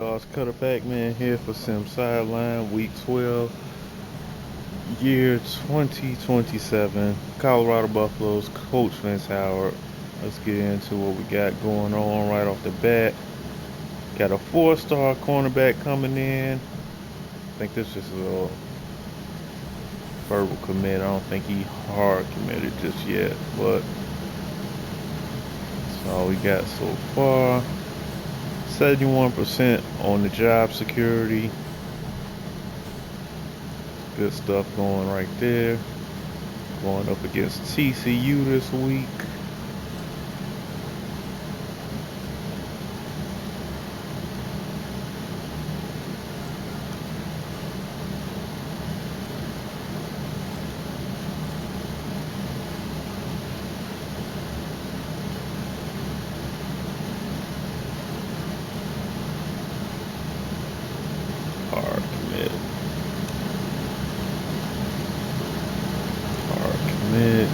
It's Cutter Pac-Man here for Sim Sideline, Week 12, year 2027. Colorado Buffaloes, Coach Vince Howard. Let's get into what we got going on right off the bat. Got a 4-star cornerback coming in. I think this is a verbal commit. I don't think he hard committed just yet, but that's all we got so far. 71% on the job security. Good stuff going right there. Going up against TCU this week. Hard commit. Hard commit.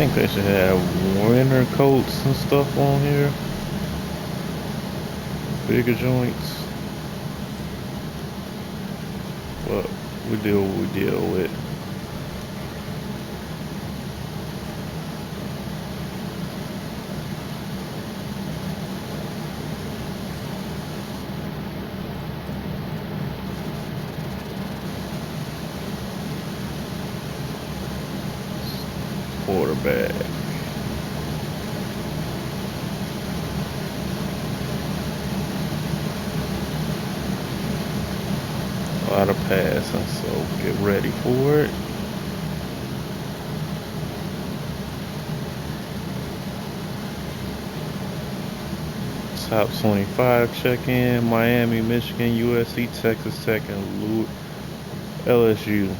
think they should have winter coats and stuff on here. Bigger joints. But we deal what we deal with. Quarterback. A lot of passing, so get ready for it. Top 25 check-in: Miami, Michigan, USC, Texas Tech, and LSU.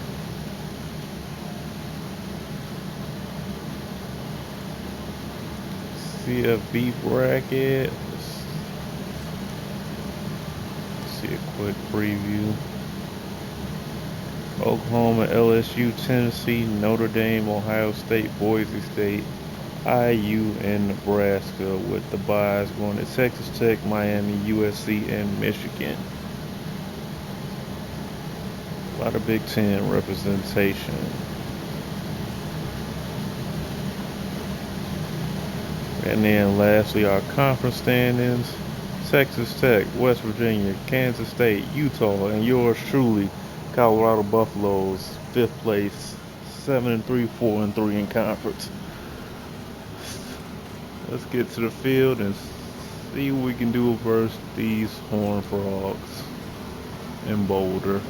CFB bracket. Let's see a quick preview. Oklahoma, LSU, Tennessee, Notre Dame, Ohio State, Boise State, IU, and Nebraska, with the byes going to Texas Tech, Miami, USC, and Michigan. A lot of Big Ten representation. And then lastly, our conference standings: Texas Tech, West Virginia, Kansas State, Utah, and yours truly, Colorado Buffaloes, 5th place, 7-3, 4-3 in conference. Let's get to the field and see what we can do versus these Horned Frogs in Boulder.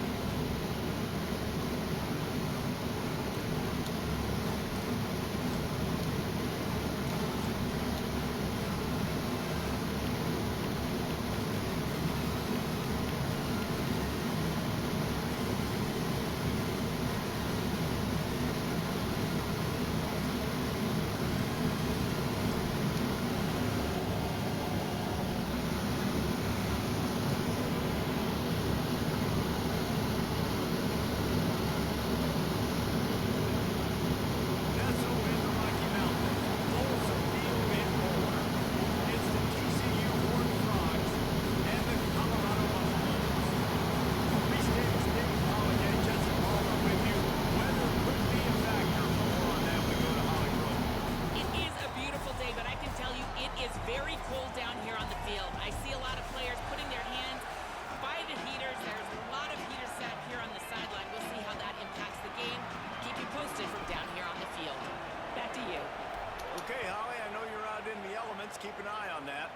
Keep an eye on that.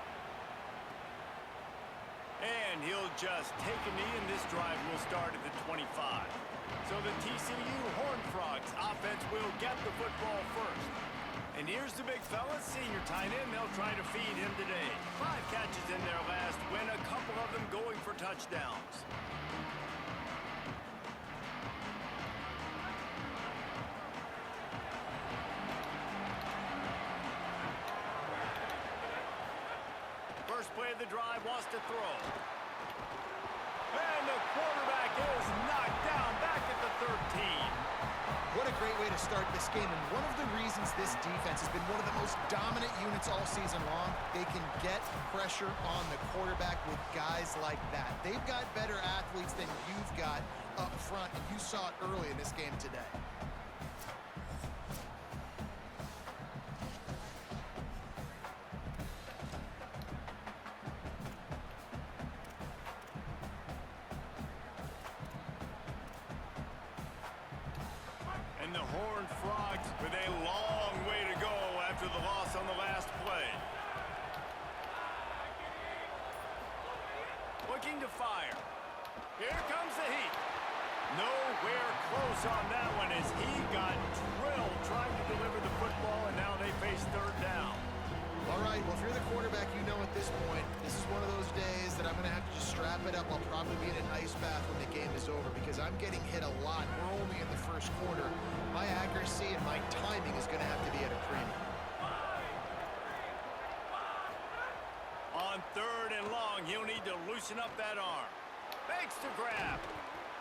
And he'll just take a knee, and this drive will start at the 25. So the TCU Horned Frogs offense will get the football first. And here's the big fella, senior tight end. They'll try to feed him today. 5 catches in their last win, a couple of them going for touchdowns. First play of the drive, wants to throw. And the quarterback is knocked down back at the 13. What a great way to start this game, and one of the reasons this defense has been one of the most dominant units all season long. They can get pressure on the quarterback with guys like that. They've got better athletes than you've got up front, and you saw it early in this game today. And the Horned Frogs with a long way to go after the loss on the last play. Looking to fire. Here comes the heat. Nowhere close on that one as he got drilled trying to deliver the football, and now they face third down. All right, well, if you're the quarterback, you know at this point, this is one of those days that I'm going to have to just strap it up. I'll probably be in an ice bath when the game is over because I'm getting hit a lot. We're only in the first quarter. My accuracy and my timing is going to have to be at a premium. On 3rd and long, he'll need to loosen up that arm. Fakes to grab.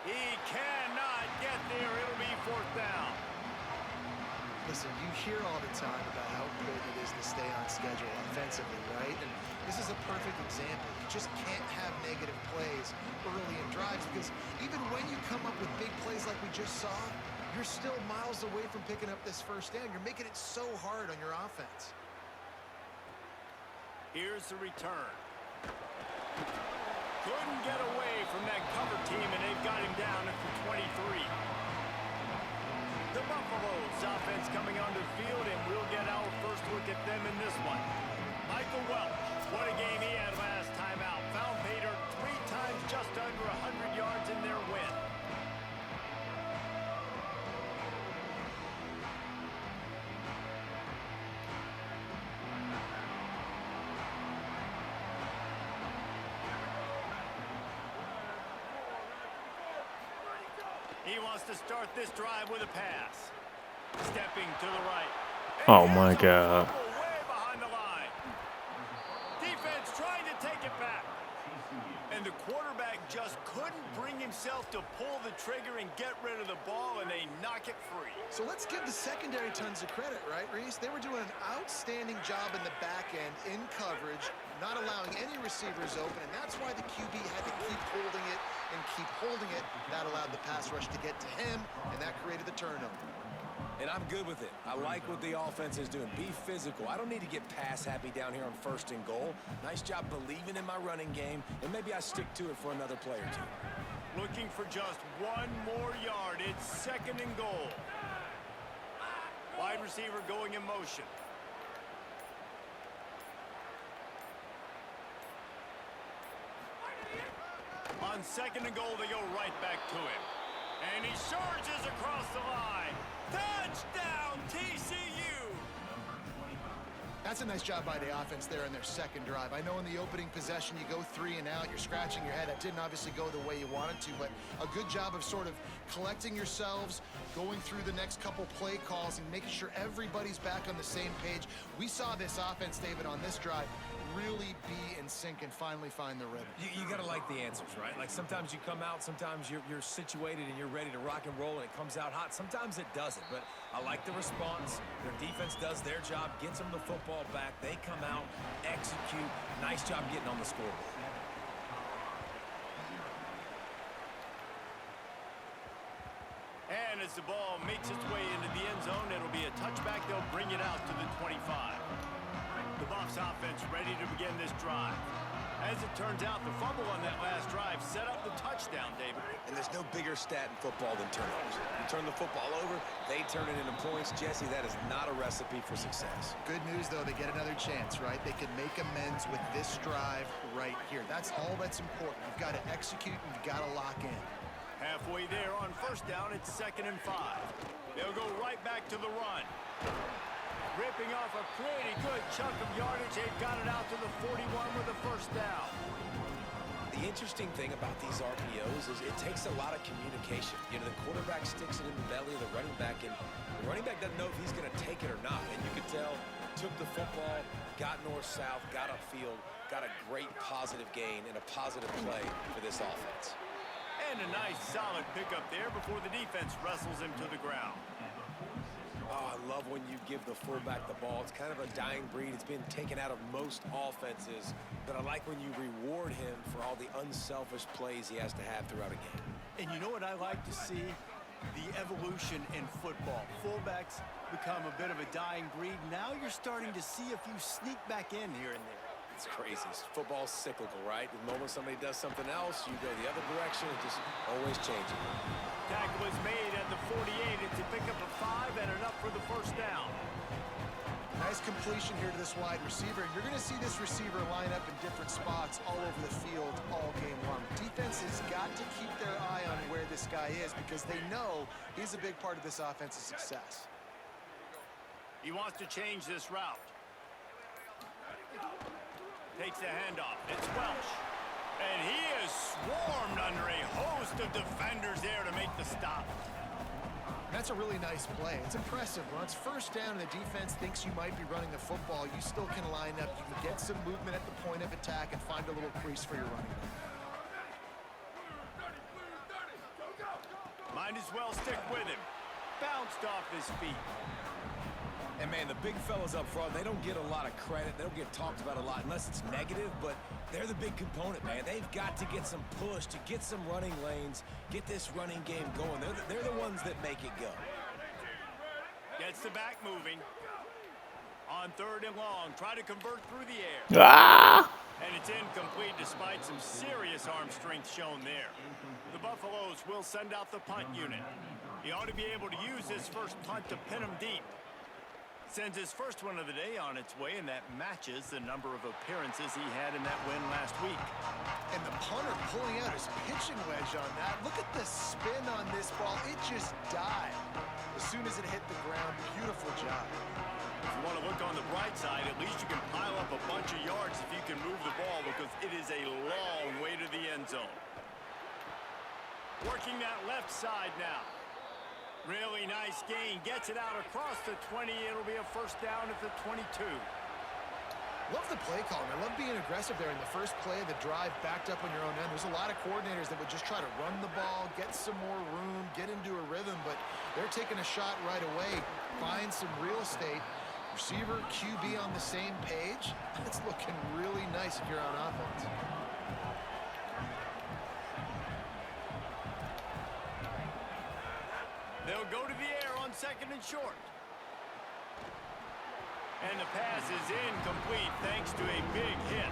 He cannot get there. It'll be 4th down. Listen, you hear all the time about how important it is to stay on schedule offensively, right? And this is a perfect example. You just can't have negative plays early in drives because even when you come up with big plays like we just saw, you're still miles away from picking up this first down. You're making it so hard on your offense. Here's the return. Couldn't get away from that cover team, and they've got him down at the 23. The Buffaloes offense coming onto the field, and we'll get our first look at them in this one. Michael Welch, what a game he had last time out. Found Bader 3 times just under 100 yards in their win. He wants to start this drive with a pass. Stepping to the right. Oh my God. Way behind the line. Defense trying to take it back. And the quarterback just couldn't bring himself to pull the trigger and get rid of the ball, and they knock it free. So let's give the secondary tons of credit, right, Reese? They were doing an outstanding job in the back end in coverage, not allowing any receivers open, and that's why the QB had to keep holding it and keep holding it. That allowed the pass rush to get to him, and that created the turnover. And I'm good with it. I like what the offense is doing. Be physical. I don't need to get pass happy down here on 1st and goal. Nice job believing in my running game, and maybe I stick to it for another play or two. Looking for just 1 more yard. It's 2nd and goal. Wide receiver going in motion. On 2nd and goal, they go right back to him. And he charges across the line. Touchdown, TCU! That's a nice job by the offense there in their second drive. I know in the opening possession you go 3 and out, you're scratching your head. That didn't obviously go the way you wanted to, but a good job of sort of collecting yourselves, going through the next couple play calls and making sure everybody's back on the same page. We saw this offense, David, on this drive really be in sync and finally find the rhythm. You got to like the answers, right? Like sometimes you come out, sometimes you're situated and you're ready to rock and roll and it comes out hot. Sometimes it doesn't, but I like the response. Their defense does their job, gets them the football back. They come out, execute. Nice job getting on the scoreboard. And as the ball makes its way into the end zone, it'll be a touchback. They'll bring it out to the 25. The Buffs offense ready to begin this drive. As it turns out, the fumble on that last drive set up the touchdown, David. And there's no bigger stat in football than turnovers. You turn the football over, they turn it into points. Jesse, that is not a recipe for success. Good news, though, they get another chance, right? They can make amends with this drive right here. That's all that's important. You've got to execute and you've got to lock in. Halfway there on 1st down, it's 2nd and 5. They'll go right back to the run. Ripping off a pretty good chunk of yardage. They've got it out to the 41 with a 1st down. The interesting thing about these RPOs is it takes a lot of communication. You know, the quarterback sticks it in the belly of the running back, and the running back doesn't know if he's going to take it or not. And you can tell, took the football, got north-south, got upfield, got a great positive gain and a positive play for this offense. And a nice solid pickup there before the defense wrestles him to the ground. Oh, I love when you give the fullback the ball. It's kind of a dying breed. It's been taken out of most offenses, but I like when you reward him for all the unselfish plays he has to have throughout a game. And you know what I like to see? The evolution in football. Fullbacks become a bit of a dying breed. Now you're starting to see a few sneak back in here and there. It's crazy. Football's cyclical, right? The moment somebody does something else, you go the other direction. It just always changing. Tackle is made at the 48. It's a pickup of 5 and enough for the 1st down. Nice completion here to this wide receiver. You're going to see this receiver line up in different spots all over the field all game long. Defense has got to keep their eye on where this guy is because they know he's a big part of this offense's success. He wants to change this route. Takes the handoff. It's Welch. And he is swarmed under a host of defenders there to make the stop. That's a really nice play. It's impressive. When it's 1st down and the defense thinks you might be running the football, you still can line up. You can get some movement at the point of attack and find a little crease for your running back. Might as well stick with him. Bounced off his feet. And, man, the big fellas up front, they don't get a lot of credit. They don't get talked about a lot unless it's negative, but they're the big component, man. They've got to get some push, to get some running lanes, get this running game going. They're the ones that make it go. Gets the back moving. On 3rd and long, try to convert through the air. Ah! And it's incomplete despite some serious arm strength shown there. The Buffaloes will send out the punt unit. He ought to be able to use this first punt to pin him deep. Sends his first one of the day on its way, and that matches the number of appearances he had in that win last week. And the punter pulling out his pitching wedge on that. Look at the spin on this ball. It just dived as soon as it hit the ground. Beautiful job. If you want to look on the bright side, at least you can pile up a bunch of yards if you can move the ball, because it is a long way to the end zone. Working that left side now. Really nice gain. Gets it out across the 20. It'll be a first down at the 22. Love the play call. I love being aggressive there in the first play of the drive, backed up on your own end. There's a lot of coordinators that would just try to run the ball, get some more room, get into a rhythm, but they're taking a shot right away, find some real estate. Receiver, QB on the same page. It's looking really nice if you're on offense. They'll go to the air on 2nd and short. And the pass is incomplete thanks to a big hit.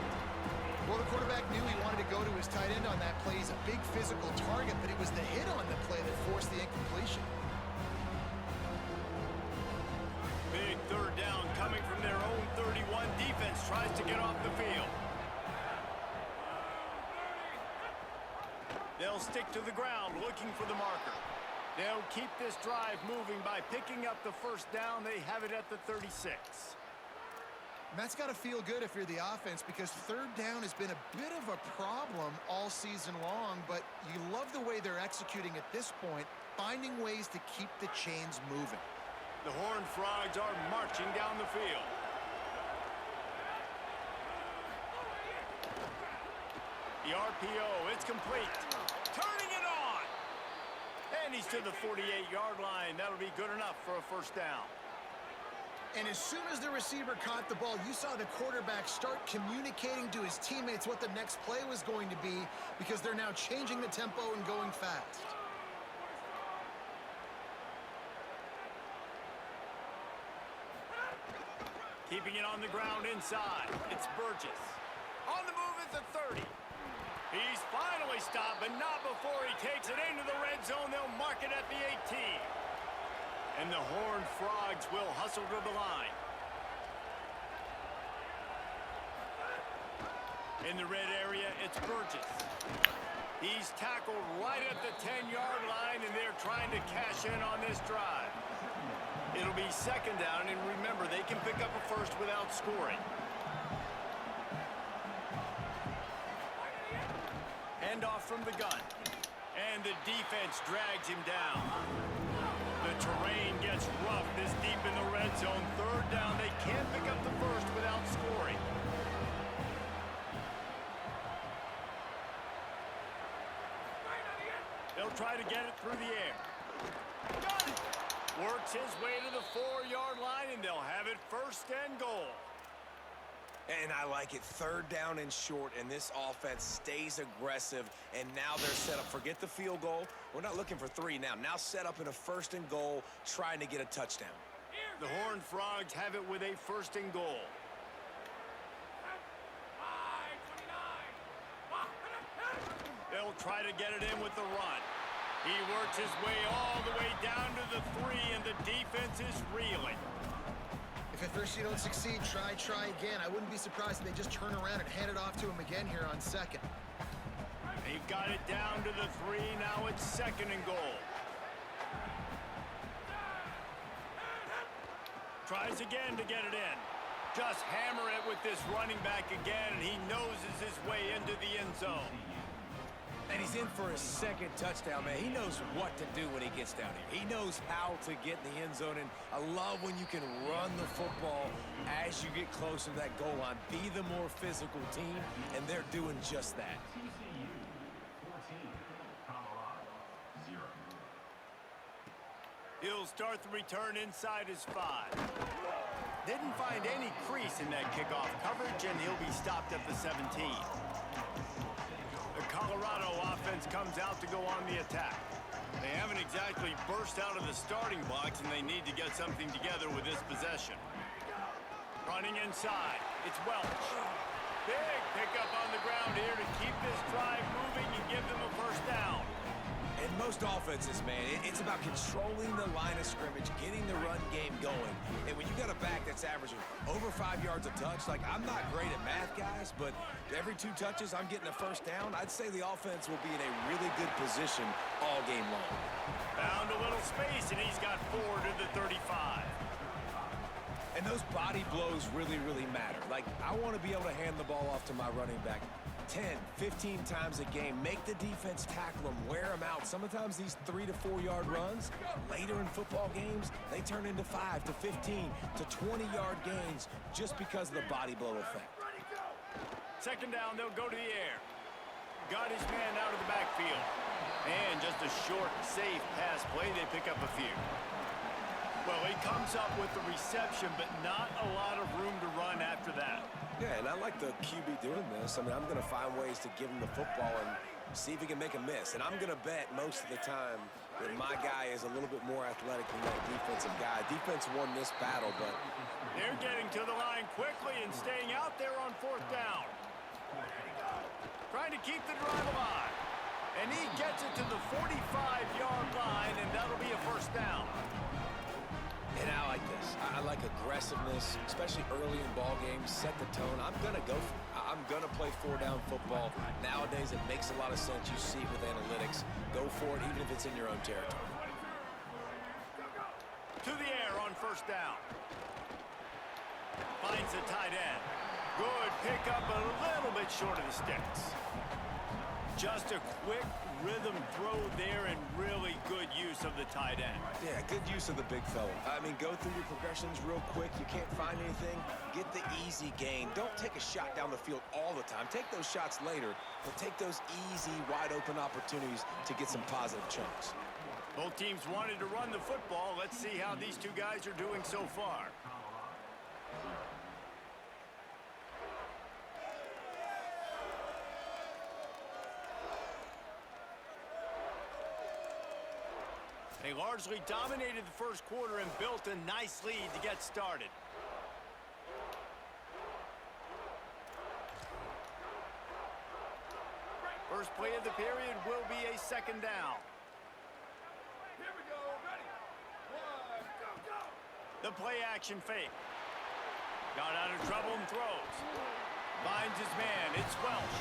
Well, the quarterback knew he wanted to go to his tight end on that play. He's a big physical target, but it was the hit on the play that forced the incompletion. Big 3rd down coming from their own 31. Defense tries to get off the field. They'll stick to the ground looking for the marker. They'll keep this drive moving by picking up the first down. They have it at the 36. And that's got to feel good if you're the offense, because 3rd down has been a bit of a problem all season long, but you love the way they're executing at this point, finding ways to keep the chains moving. The Horned Frogs are marching down the field. The RPO, it's complete. Turning it on. And he's to the 48-yard line. That'll be good enough for a first down. And as soon as the receiver caught the ball, you saw the quarterback start communicating to his teammates what the next play was going to be, because they're now changing the tempo and going fast. Keeping it on the ground inside. It's Burgess. On the move at the 30. He's finally stopped, but not before he takes it into the red zone. They'll mark it at the 18. And the Horned Frogs will hustle to the line. In the red area, it's Burgess. He's tackled right at the 10-yard line, and they're trying to cash in on this drive. It'll be 2nd down, and remember, they can pick up a first without scoring. Handoff from the gun. And the defense drags him down. The terrain gets rough this deep in the red zone. 3rd down, they can't pick up the first without scoring. They'll try to get it through the air. Got it! Works his way to the 4-yard line, and they'll have it 1st and goal. And I like it. 3rd down and short, and this offense stays aggressive, and now they're set up. Forget the field goal. We're not looking for 3 now. Now set up in a 1st and goal, trying to get a touchdown. The Horned Frogs have it with a 1st and goal. They'll try to get it in with the run. He works his way all the way down to the 3, and the defense is reeling. If at first you don't succeed, try again. I wouldn't be surprised if they just turn around and hand it off to him again here on 2nd. They've got it down to the 3. Now it's 2nd and goal. Tries again to get it in. Just hammer it with this running back again, and he noses his way into the end zone. And he's in for his 2nd touchdown, man. He knows what to do when he gets down here. He knows how to get in the end zone, and I love when you can run the football as you get closer to that goal line. Be the more physical team, and they're doing just that. He'll start the return inside his 5. Didn't find any crease in that kickoff coverage, and he'll be stopped at the 17. The Colorado offense comes out to go on the attack. They haven't exactly burst out of the starting blocks, and they need to get something together with this possession. Running inside, it's Welch. Big pickup on the ground here to keep this drive moving and give them a first down. In most offenses, man, it's about controlling the line of scrimmage, getting the run game going. And when you got a back that's averaging over 5 yards a touch, like, I'm not great at math, guys, but every 2 touches I'm getting a first down, I'd say the offense will be in a really good position all game long. Found a little space, and he's got 4 to the 35. And those body blows really, really matter. Like, I want to be able to hand the ball off to my running back 10, 15 times a game. Make the defense tackle them, wear them out. Sometimes these 3 to 4 yard runs, later in football games, they turn into 5 to 15 to 20-yard gains just because of the body blow effect. Second down, they'll go to the air. Got his man out of the backfield. And just a short, safe pass play. They pick up a few. Well, he comes up with the reception, but not a lot of room to run after that. Yeah, and I like the QB doing this. I mean, I'm going to find ways to give him the football and see if he can make a miss. And I'm going to bet most of the time that my guy is a little bit more athletic than that defensive guy. Defense won this battle, but... They're getting to the line quickly and staying out there on 4th down. Trying to keep the drive alive. And he gets it to the 45-yard line, and that'll be a first down. And I like this. I like aggressiveness, especially early in ball games. Set the tone. I'm going to go for it. I'm going to play 4-down football. Nowadays, it makes a lot of sense. You see it with analytics. Go for it, even if it's in your own territory. To the air on 1st down. Finds the tight end. Good pickup, a little bit short of the sticks. Just a quick rhythm throw there and really good use of the tight end. Yeah, good use of the big fella. I mean, go through your progressions real quick. You can't find anything. Get the easy gain. Don't take a shot down the field all the time. Take those shots later, but take those easy, wide-open opportunities to get some positive chunks. Both teams wanted to run the football. Let's see how these two guys are doing so far. They largely dominated the first quarter and built a nice lead to get started. First play of the period will be a 2nd down. Here we go, ready. 1, go. The play action fake. Got out of trouble and throws. Finds his man, it's Welch.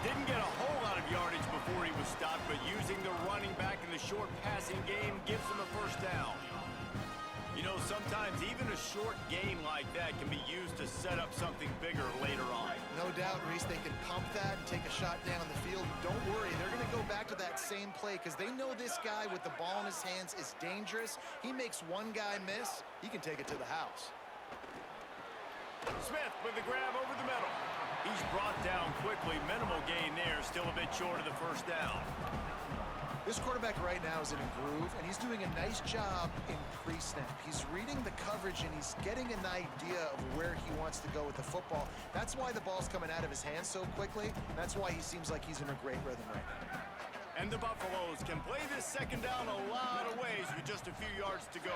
Didn't get a whole lot of yardage before he was stopped, but using the running back in the short passing game gives him a first down. You know, sometimes even a short game like that can be used to set up something bigger later on. No doubt, Reese, they can pump that and take a shot down the field. Don't worry, they're going to go back to that same play because they know this guy with the ball in his hands is dangerous. He makes one guy miss, he can take it to the house. Smith with the grab over the middle. He's brought down quickly. Minimal gain there. Still a bit short of the first down. This quarterback right now is in a groove, and he's doing a nice job in pre-snap. He's reading the coverage, and he's getting an idea of where he wants to go with the football. That's why the ball's coming out of his hands so quickly. That's why he seems like he's in a great rhythm right now. And the Buffaloes can play this 2nd down a lot of ways with just a few yards to go.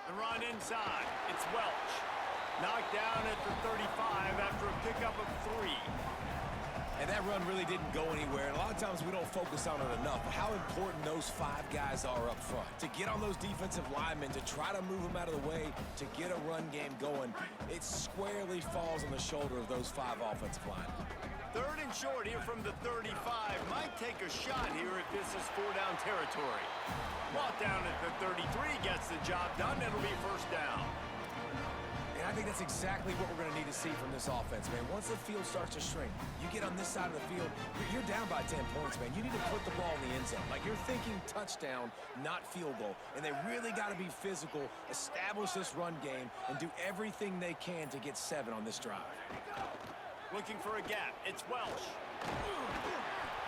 The run inside. It's Welch. Knocked down at the 35 after a pickup of 3. And that run really didn't go anywhere. And a lot of times we don't focus on it enough. But how important those 5 guys are up front. To get on those defensive linemen, to try to move them out of the way, to get a run game going, it squarely falls on the shoulder of those 5 offensive linemen. 3rd and short here from the 35. Might take a shot here if this is 4-down territory. Brought down at the 33, gets the job done. It'll be first down. And I think that's exactly what we're going to need to see from this offense, man. Once the field starts to shrink, you get on this side of the field, you're down by 10 points, man. You need to put the ball in the end zone. Like, you're thinking touchdown, not field goal. And they really got to be physical, establish this run game, and do everything they can to get 7 on this drive. Looking for a gap. It's Welch.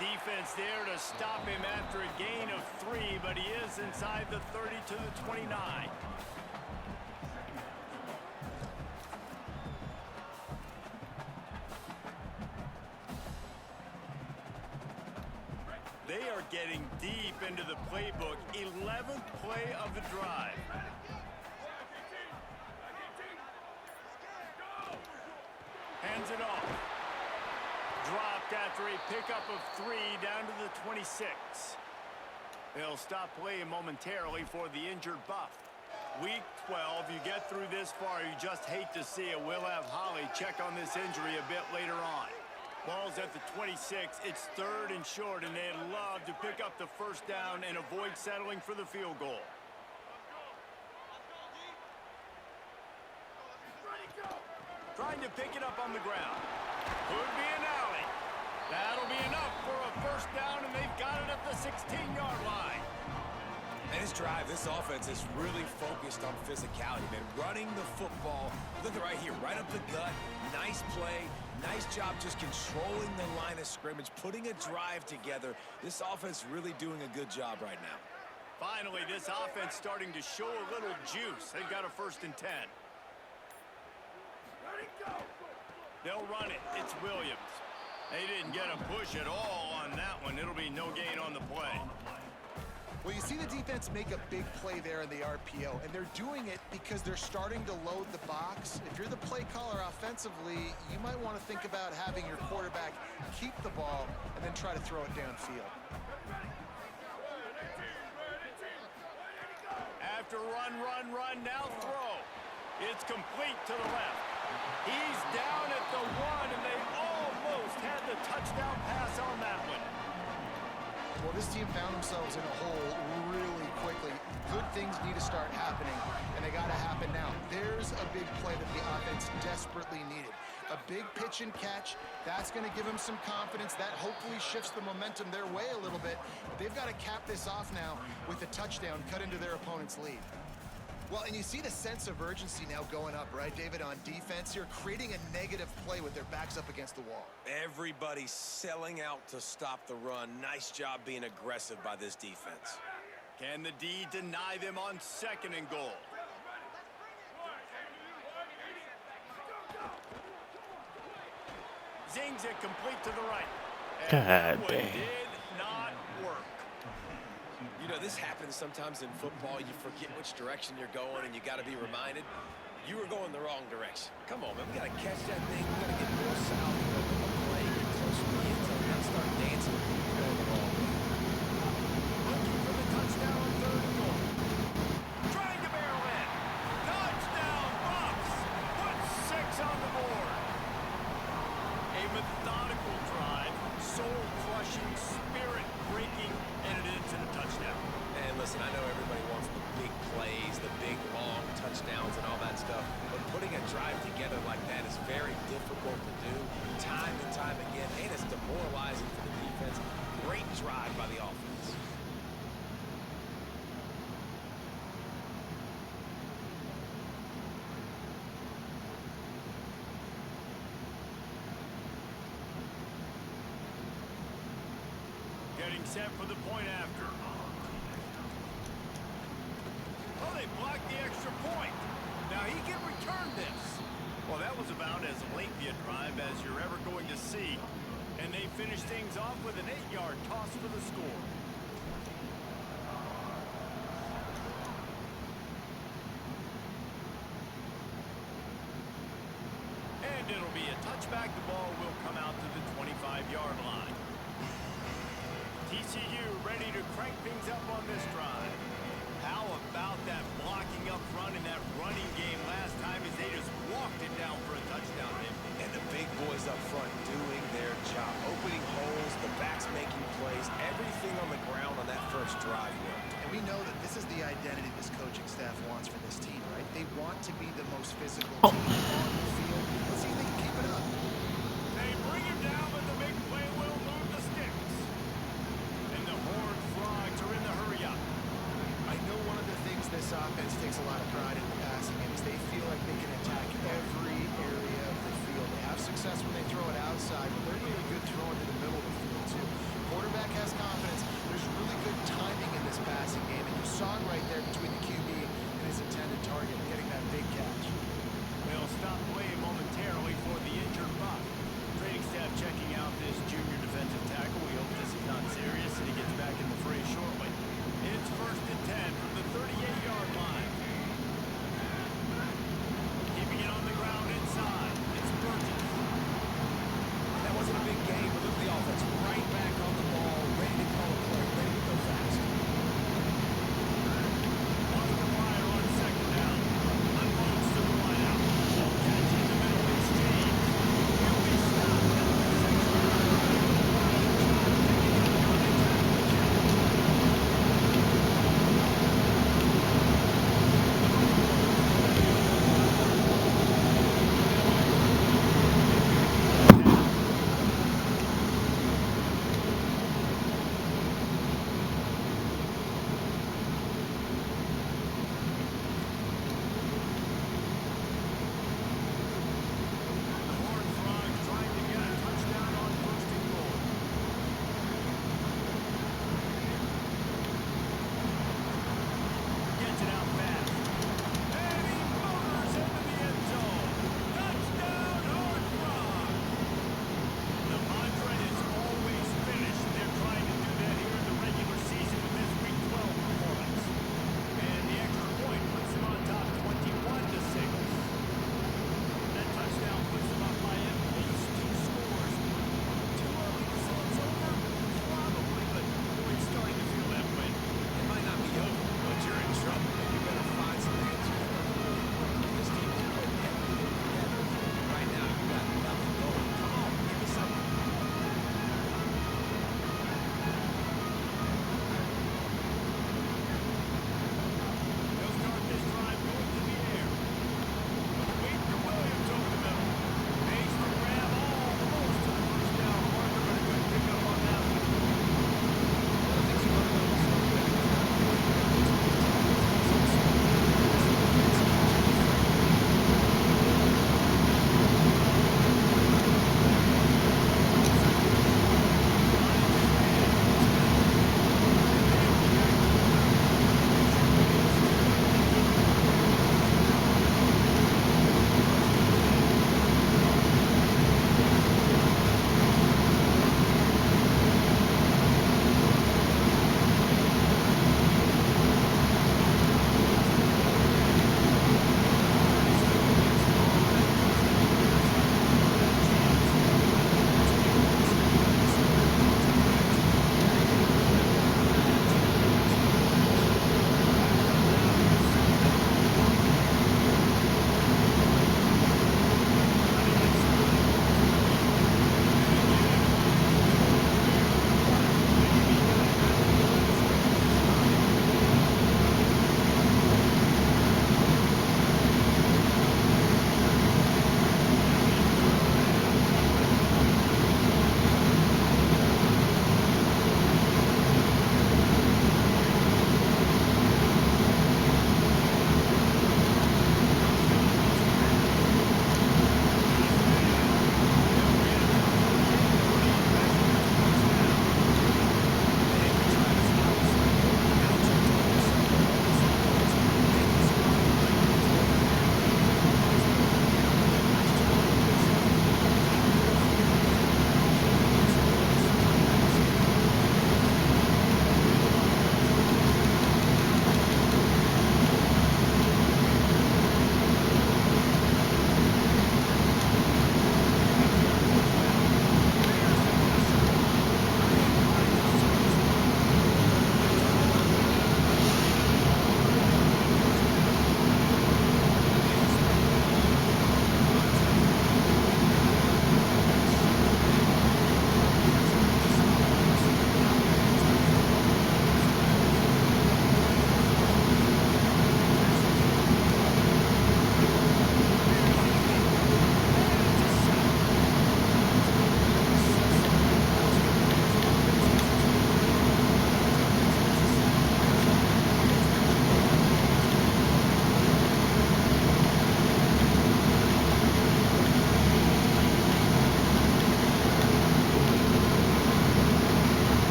defense there to stop him after a gain of 3, but he is inside the 30 to the 29. They are getting deep into the playbook. 11th play of the drive. Hands it off. Dropped after a pickup of 3 down to the 26. They'll stop playing momentarily for the injured Buff. Week 12, you get through this far, you just hate to see it. We'll have Holly check on this injury a bit later on. Ball's at the 26. It's 3rd and short, and they'd love to pick up the first down and avoid settling for the field goal. Trying to pick it up on the ground. Could be an alley. That'll be enough for a first down, and they've got it at the 16-yard line. And this drive, this offense is really focused on physicality, man. Running the football, look at right here, right up the gut. Nice play, nice job just controlling the line of scrimmage, putting a drive together. This offense really doing a good job right now. Finally, this offense starting to show a little juice. They've got a 1st and 10. They'll run it. It's Williams. They didn't get a push at all on that one. It'll be no gain on the play. Well, you see the defense make a big play there in the RPO, and they're doing it because they're starting to load the box. If you're the play caller offensively, you might want to think about having your quarterback keep the ball and then try to throw it downfield. After run, now throw. It's complete to the left. He's down at the 1, and they almost had the touchdown pass on that one. Well, this team found themselves in a hole really quickly. Good things need to start happening, and they got to happen now. There's a big play that the offense desperately needed. A big pitch and catch. That's going to give them some confidence. That hopefully shifts the momentum their way a little bit. But they've got to cap this off now with a touchdown cut into their opponent's lead. Well, and you see the sense of urgency now going up, right, David, on defense here, creating a negative play with their backs up against the wall. Everybody's selling out to stop the run. Nice job being aggressive by this defense. Can the D deny them on 2nd and goal? Zings it complete to the right. God Did damn. not work. You know, this happens sometimes in football. You forget which direction you're going, and you got to be reminded you were going the wrong direction. Come on, man. We got to catch that thing. We got to get more south. We got to play, get closer to the end zone, not start dancing. We're going the wrong way. Looking for the touchdown on 3rd and goal. Trying to barrel in. Touchdown, Bucks. Put 6 on the board. A methodical drive, soul-crushing, spirit-breaking, and it ends in a touchdown. And listen, I know everybody wants the big plays, the big, long touchdowns and all that stuff, but putting a drive together like that is very difficult to do time and time again, and it's demoralizing for the defense. Great drive by the offense. Getting set for the point after. Oh, they blocked the extra point. Now he can return this. Well, that was about as lengthy a drive as you're ever going to see. And they finish things off with an 8-yard toss for the score. And it'll be a touchback. The ball will come out to the 25-yard line. TCU ready to crank things up on this drive. How about that blocking up front in that running game last time as they just walked it down for a touchdown hit? And the big boys up front doing their job. Opening holes, the backs making plays, everything on the ground on that first drive worked. And we know that this is the identity this coaching staff wants for this team, right? They want to be the most physical team on the field. Let's see if they can keep it up. They bring him down, but the big play will move the sticks. And the Horned Frogs are in the hurry-up. I know one of the things this offense takes a lot of pride in the passing game is they feel like they can attack every area of the field. They have success when they throw it outside, but they're really good throwing to the middle of the field, too.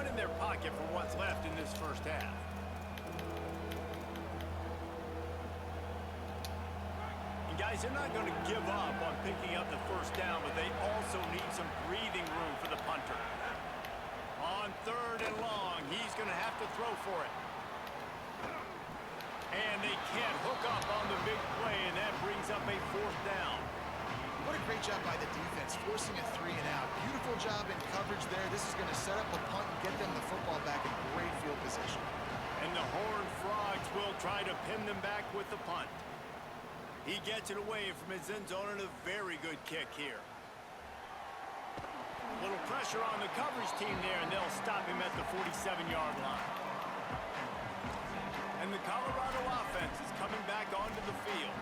one in their pocket for what's left in this first half. And guys, they're not going to give up on picking up the first down, but they also need some breathing room for the punter. On 3rd and long, he's going to have to throw for it. And they can't hook up on the big play, and that brings up a 4th down. What a great job by the defense, forcing a 3 and out. Beautiful job in coverage there. This is going to set up a punt and get them the football back in great field position. And the Horned Frogs will try to pin them back with the punt. He gets it away from his end zone, and a very good kick here. A little pressure on the coverage team there, and they'll stop him at the 47-yard line. And the Colorado offense is coming back onto the field.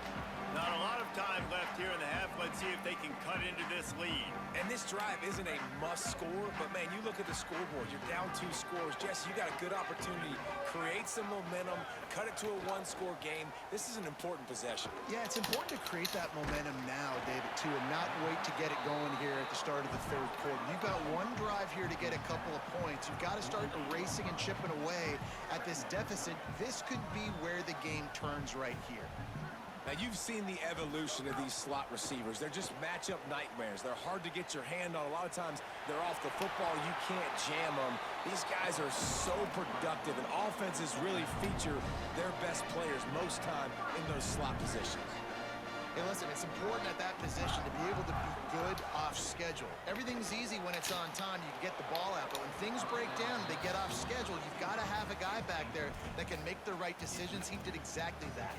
Not a lot of time left here in the half. Let's see if they can cut into this lead. And this drive isn't a must score, but man, you look at the scoreboard, you're down 2 scores. Jesse, you got a good opportunity. Create some momentum, cut it to a 1-score game. This is an important possession. Yeah, it's important to create that momentum now, David, too, and not wait to get it going here at the start of the 3rd quarter. You've got one drive here to get a couple of points. You've got to start erasing and chipping away at this deficit. This could be where the game turns right here. Now, you've seen the evolution of these slot receivers. They're just matchup nightmares. They're hard to get your hand on. A lot of times, they're off the football. You can't jam them. These guys are so productive, and offenses really feature their best players most time in those slot positions. Hey, listen, it's important at that position to be able to be good off schedule. Everything's easy when it's on time. You can get the ball out, but when things break down, they get off schedule. You've got to have a guy back there that can make the right decisions. He did exactly that.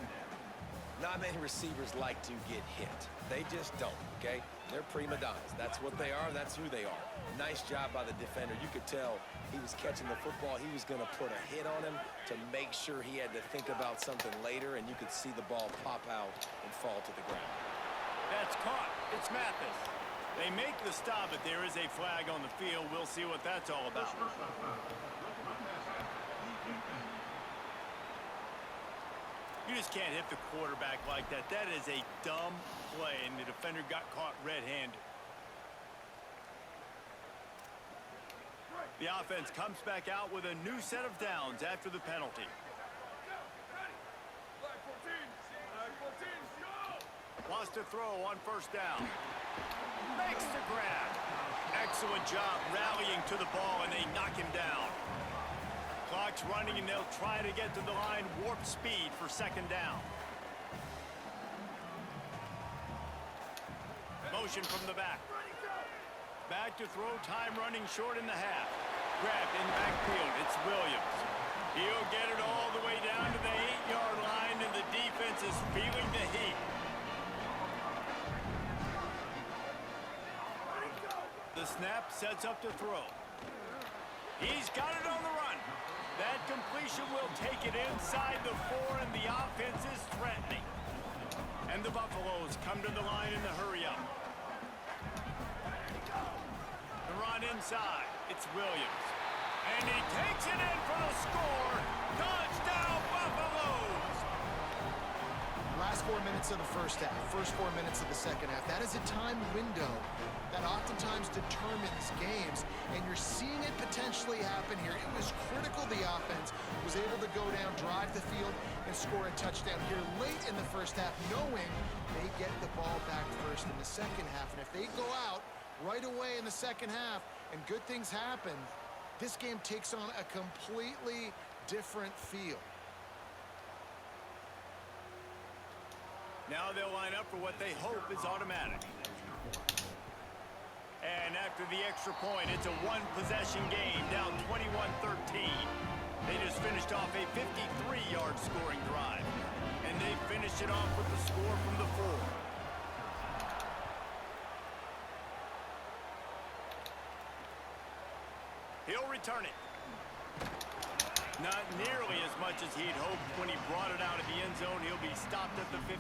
Not many receivers like to get hit. They just don't, okay? They're prima donnas. That's what they are. That's who they are. Nice job by the defender. You could tell he was catching the football. He was going to put a hit on him to make sure he had to think about something later, and you could see the ball pop out and fall to the ground. That's caught. It's Mathis. They make the stop, but there is a flag on the field. We'll see what that's all about. You just can't hit the quarterback like that. That is a dumb play, and the defender got caught red-handed. The offense comes back out with a new set of downs after the penalty. Wants to throw on 1st down. Makes the grab. Excellent job rallying to the ball, and they knock him down. Clock's running, and they'll try to get to the line. Warp speed for 2nd down. Motion from the back. Back to throw, time running short in the half. Grabbed in the backfield. It's Williams. He'll get it all the way down to the 8-yard line, and the defense is feeling the heat. The snap sets up to throw. He's got it on the run. That completion will take it inside the 4, and the offense is threatening. And the Buffaloes come to the line in the hurry-up. The run inside. It's Williams. And he takes it in for the score. Touchdown, Buffaloes! Last 4 minutes of the first half, first 4 minutes of the second half. That is a time window that oftentimes determines games, and you're seeing it potentially happen here. It was critical the offense was able to go down, drive the field, and score a touchdown here late in the first half, knowing they get the ball back first in the second half. And if they go out right away in the second half and good things happen, this game takes on a completely different feel. Now they'll line up for what they hope is automatic. And after the extra point, it's a 1-possession game, down 21-13. They just finished off a 53-yard scoring drive. And they finished it off with the score from the 4. He'll return it. Not nearly as much as he'd hoped when he brought it out of the end zone. He'll be stopped at the 15.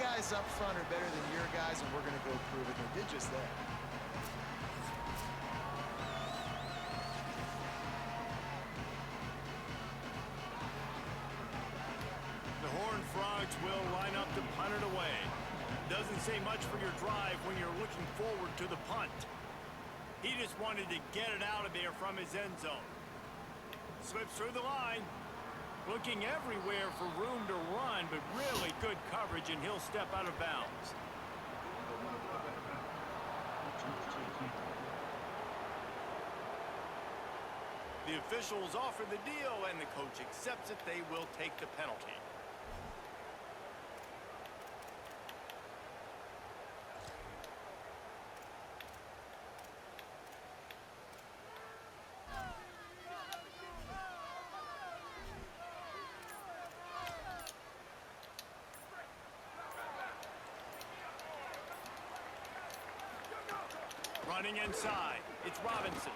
guys up front are better than your guys, and we're going to go prove it. They did just that. The Horned Frogs will line up to punt it away. Doesn't say much for your drive when you're looking forward to the punt. He just wanted to get it out of there from his end zone. Slips through the line. Looking everywhere for room to run, but really good coverage, and he'll step out of bounds. The officials offer the deal, and the coach accepts it. They will take the penalty. Running inside, it's Robinson.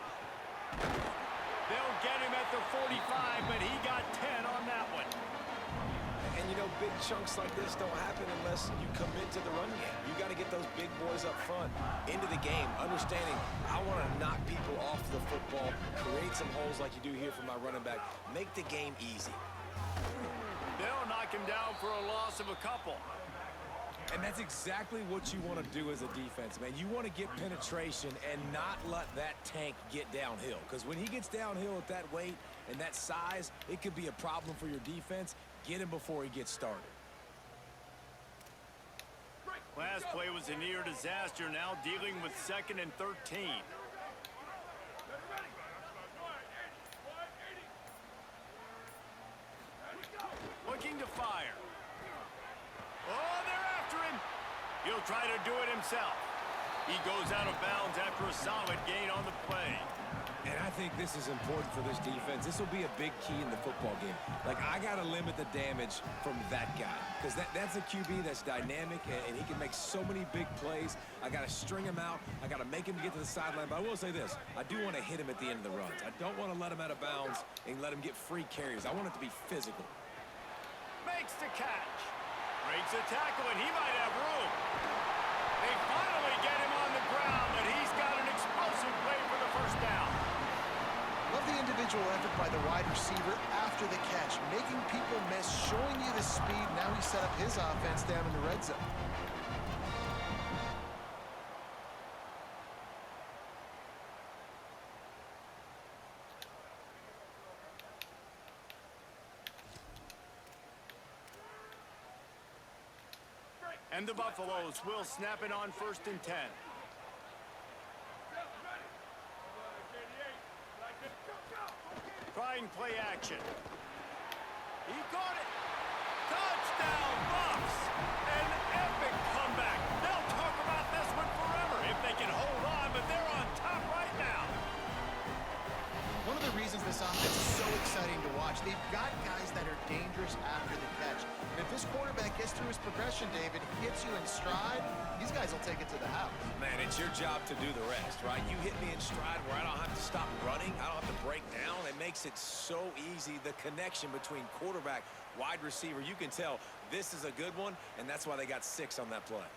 They'll get him at the 45, but he got 10 on that one. And you know, big chunks like this don't happen unless you commit to the run game. You got to get those big boys up front into the game, understanding I want to knock people off the football, create some holes like you do here for my running back, make the game easy. They'll knock him down for a loss of a couple. And that's exactly what you want to do as a defense, man. You want to get penetration and not let that tank get downhill. Because when he gets downhill at that weight and that size, it could be a problem for your defense. Get him before he gets started. Last play was a near disaster, now dealing with 2nd and 13. Looking to fire. Oh, they're after him. He'll try to do it himself. He goes out of bounds after a solid gain on the play. And I think this is important for this defense. This will be a big key in the football game. Like, I got to limit the damage from that guy. Because that's a QB that's dynamic, and he can make so many big plays. I got to string him out. I got to make him get to the sideline. But I will say this. I do want to hit him at the end of the runs. I don't want to let him out of bounds and let him get free carries. I want it to be physical. Makes the catch. Breaks a tackle, and he might have room. They finally get him on the ground, and he's got an explosive play for the first down. Love the individual effort by the wide receiver after the catch, making people miss, showing you the speed. Now he set up his offense down in the red zone. And the Buffaloes will snap it on 1st and 10. Trying play action. He caught it. Touchdown, Buffs! An epic comeback. They'll talk about this one forever if they can hold on, but they're on top right now. One of the reasons this offense is so exciting to watch, they've got guys that are dangerous after the catch. And if this quarterback gets through his progression, David, hits you in stride, these guys will take it to the house. Man, it's your job to do the rest, right? You hit me in stride where I don't have to stop running. I don't have to break down. It makes it so easy. The connection between quarterback, wide receiver, you can tell this is a good one, and that's why they got 6 on that play.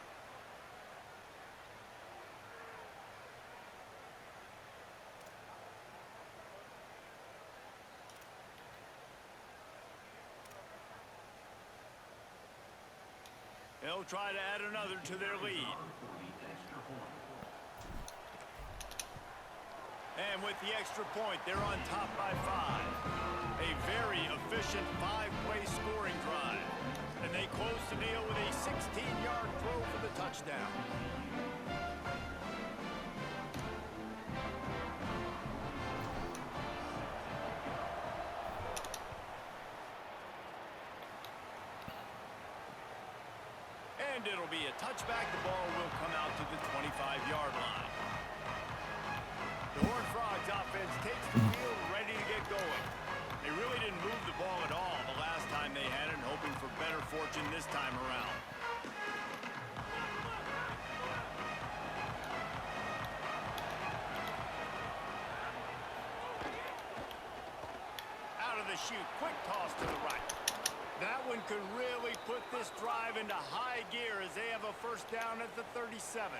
They'll try to add another to their lead. And with the extra point, they're on top by 5. A very efficient 5-play scoring drive. And they close the deal with a 16-yard throw for the touchdown. And it'll be a touchback. The ball will come out to the 25-yard line. The Horned Frogs offense takes the field, ready to get going. They really didn't move the ball at all the last time they had it, hoping for better fortune this time around. Out of the chute, quick toss to the right. That one could really put this drive into high gear as they have a first down at the 37.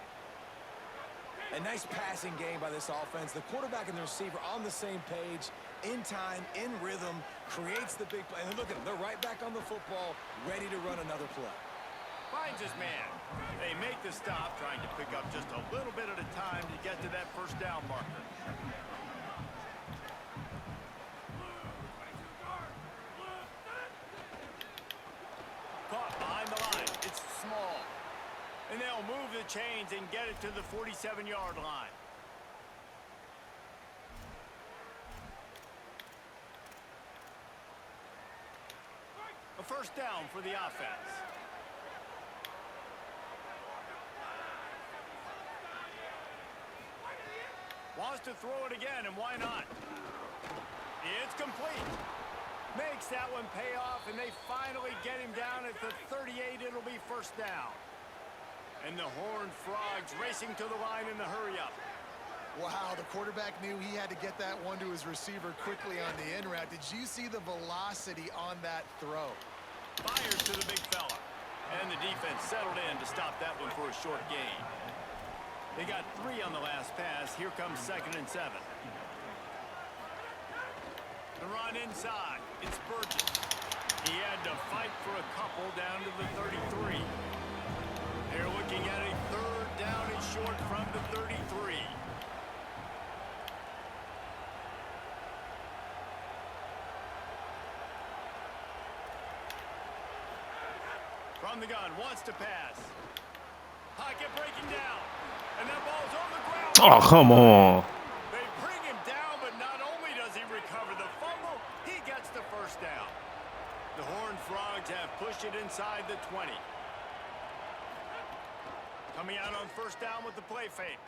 A nice passing game by this offense. The quarterback and the receiver on the same page, in time, in rhythm, creates the big play. And look at them. They're right back on the football, ready to run another play. Finds his man. They make the stop, trying to pick up just a little bit at a time to get to that first down marker. Caught behind the line. It's small. And they'll move the chains and get it to the 47-yard line. A first down for the offense. Wants to throw it again, and why not? It's complete. Makes that one pay off, and they finally get him down at the 38. It'll be first down. And the Horned Frogs racing to the line in the hurry-up. Wow, the quarterback knew he had to get that one to his receiver quickly on the in route. Did you see the velocity on that throw? Fires to the big fella. And the defense settled in to stop that one for a short gain. They got 3 on the last pass. Here comes 2nd and 7. The run inside. It's Burgess. He had to fight for a couple down to the 33. They're looking at a 3rd down and short from the 33. From the gun, wants to pass. Pocket breaking down. And that ball's on the ground. Oh, come on. They bring him down, but not only does he recover the fumble, he gets the first down. The Horned Frogs have pushed it inside the 20. Coming out on first down with the play fake.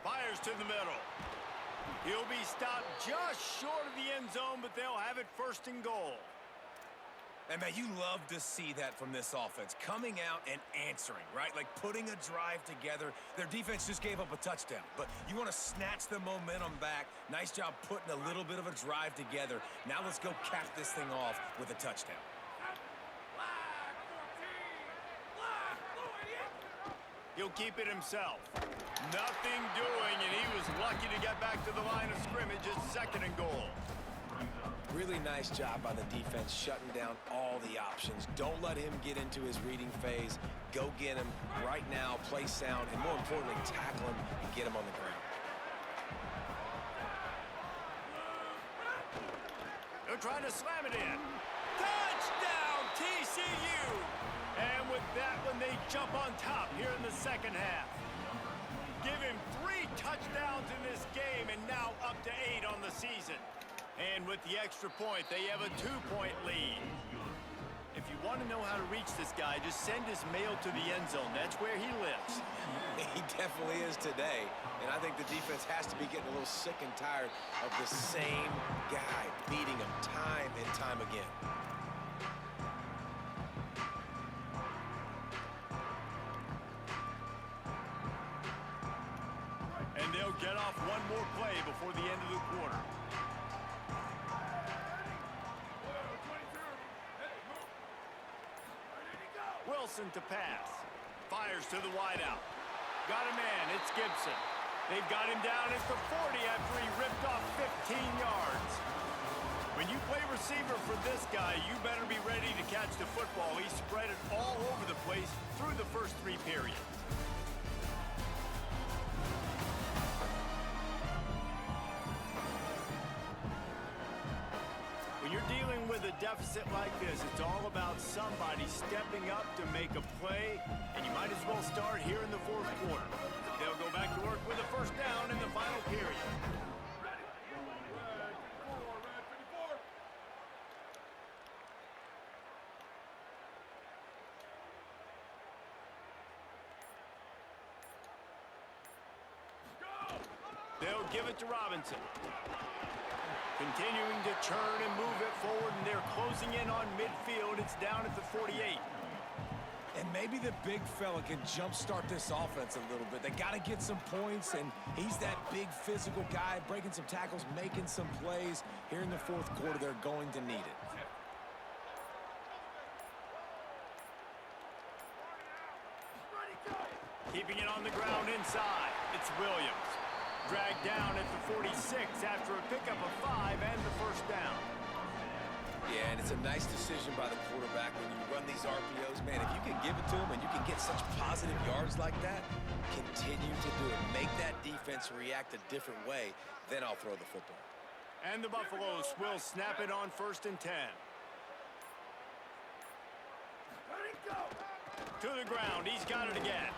Fires to the middle. He'll be stopped just short of the end zone, but they'll have it 1st and goal. And, man, you love to see that from this offense. Coming out and answering, right? Like putting a drive together. Their defense just gave up a touchdown. But you want to snatch the momentum back. Nice job putting a little bit of a drive together. Now let's go cap this thing off with a touchdown. He'll keep it himself. Nothing doing, and he was lucky to get back to the line of scrimmage at 2nd and goal. Really nice job by the defense shutting down all the options. Don't let him get into his reading phase. Go get him right now, play sound, and more importantly, tackle him and get him on the ground. They're trying to slam it in. Touchdown, TCU! And with that one, they jump on top here in the 2nd half. Give him 3 touchdowns in this game, and now up to 8 on the season. And with the extra point, they have a 2-point lead. If you want to know how to reach this guy, just send his mail to the end zone. That's where he lives. He definitely is today. And I think the defense has to be getting a little sick and tired of the same guy beating him time and time again. And they'll get off one more play before the end of the quarter. Wilson to pass. Fires to the wideout. Got a man. It's Gibson. They've got him down at the 40 after he ripped off 15 yards. When you play receiver for this guy, you better be ready to catch the football. He spread it all over the place through the first 3 periods. When you're dealing with a deficit like this, it's all about somebody stepping up to make a play, and you might as well start here in the 4th quarter. They'll go back to work with a first down in the final period. They'll give it to Robinson. Continuing to churn and move it forward, and they're closing in on midfield. It's down at the 48. And maybe the big fella can jumpstart this offense a little bit. They got to get some points, and he's that big physical guy, breaking some tackles, making some plays. Here in the 4th quarter, they're going to need it. Keeping it on the ground inside. It's Williams. Dragged down at the 46 after a pickup of 5 and the first down. Yeah, and it's a nice decision by the quarterback when you run these RPOs. Man, if you can give it to him and you can get such positive yards like that, continue to do it. Make that defense react a different way, then I'll throw the football. And the Buffaloes will snap it on 1st and 10. Let it go. To the ground. He's got it again.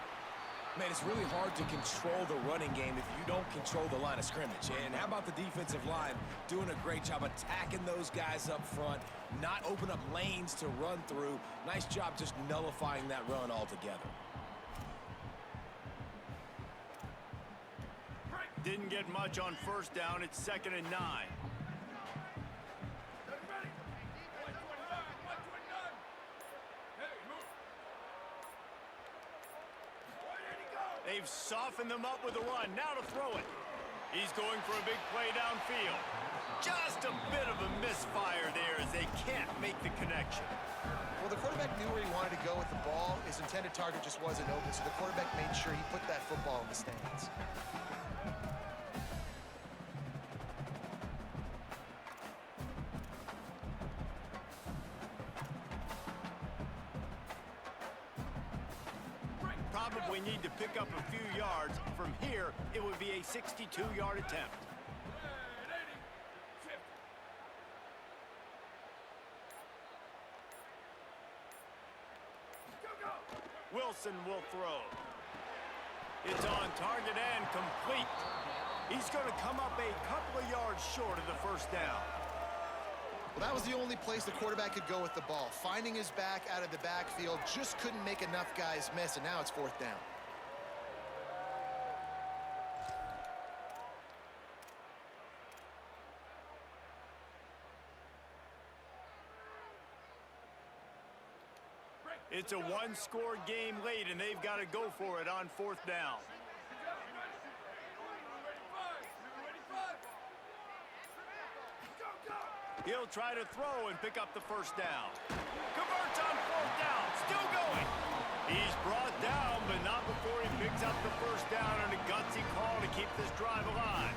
Man, it's really hard to control the running game if you don't control the line of scrimmage. And how about the defensive line doing a great job attacking those guys up front, not open up lanes to run through. Nice job just nullifying that run altogether. Didn't get much on 1st down. It's 2nd and 9. Ready. 129. 129. Hey, move. Where did he go? They've softened them up with a run. Now to throw it. He's going for a big play downfield. Just a bit of a misfire there as they can't make the connection. Well, the quarterback knew where he wanted to go with the ball. His intended target just wasn't open, so the quarterback made sure he put that football in the stands. Probably need to pick up a few yards. From here, it would be a 62-yard attempt. And 80. 50. Go. Wilson will throw. It's on target and complete. He's going to come up a couple of yards short of the 1st down. Well, that was the only place the quarterback could go with the ball. Finding his back out of the backfield, just couldn't make enough guys miss, and now it's 4th down. It's a one-score game late, and they've got to go for it on 4th down. He'll try to throw and pick up the 1st down. Converts on 4th down. Still going. He's brought down, but not before he picks up the 1st down on a gutsy call to keep this drive alive.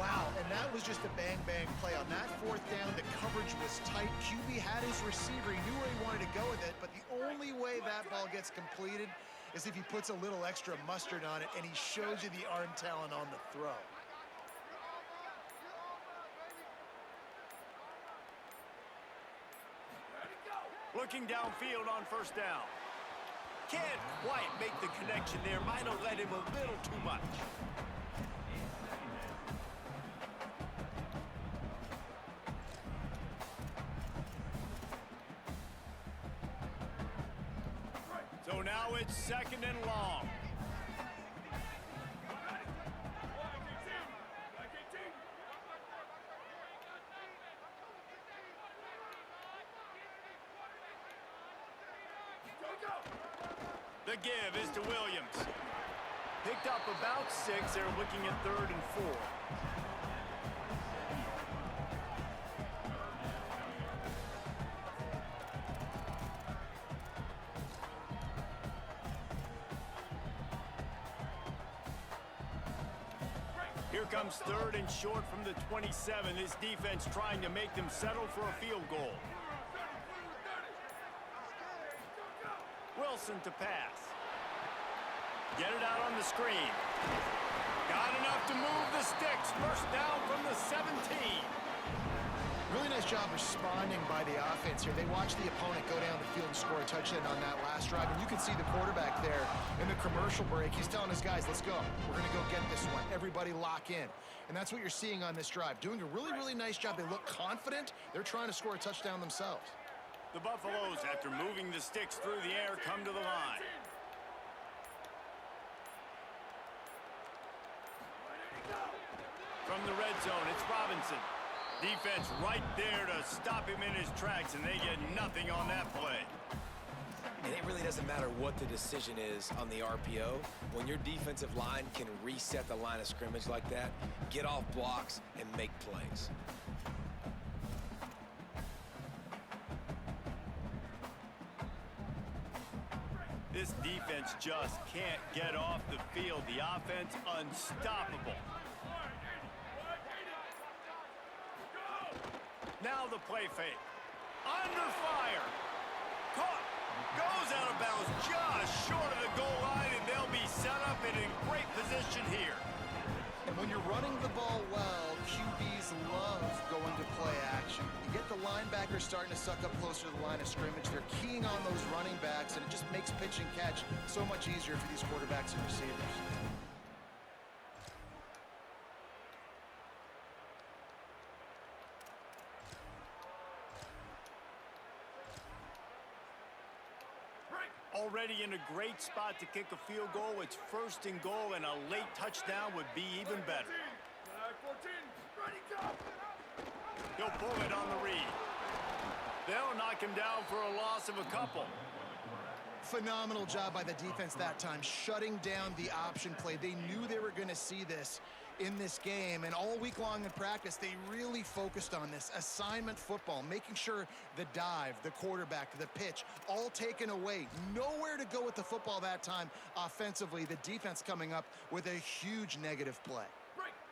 Wow, and that was just a bang-bang play. On that 4th down, the coverage was tight. QB had his receiver. He knew where he wanted to go with it, but the only way that ball gets completed is if he puts a little extra mustard on it, and he shows you the arm talent on the throw. Looking downfield on 1st down. Can't quite make the connection there. Might have led him a little too much. So now it's 2nd and long. The give is to Williams. Picked up about 6. They're looking at 3rd and 4. Here comes 3rd and short from the 27. This defense trying to make them settle for a field goal. Wilson to pass. Get it out on the screen. Got enough to move the sticks. 1st down from the 17. Really nice job responding by the offense here. They watched the opponent go down the field and score a touchdown on that last drive. And you can see the quarterback there in the commercial break. He's telling his guys, let's go. We're going to go get this one. Everybody lock in. And that's what you're seeing on this drive. Doing a really, really nice job. They look confident. They're trying to score a touchdown themselves. The Buffaloes, after moving the sticks through the air, come to the line. From the red zone, it's Robinson. Defense right there to stop him in his tracks, and they get nothing on that play. And it really doesn't matter what the decision is on the RPO. When your defensive line can reset the line of scrimmage like that, get off blocks and make plays. This defense just can't get off the field. The offense unstoppable. Now the play fake. Under fire. Caught. Goes out of bounds just short of the goal line, and they'll be set up and in great position here. And when you're running the ball well, QBs love going to play action. You get the linebackers starting to suck up closer to the line of scrimmage. They're keying on those running backs, and it just makes pitch and catch so much easier for these quarterbacks and receivers. Already in a great spot to kick a field goal. It's 1st and goal, and a late touchdown would be even better. 14, ready, go! He'll pull it on the read. They'll knock him down for a loss of a couple. Phenomenal job by the defense that time, shutting down the option play. They knew they were going to see this in this game, and all week long in practice, they really focused on this assignment football, making sure the dive, the quarterback, the pitch, all taken away. Nowhere to go with the football that time offensively. The defense coming up with a huge negative play.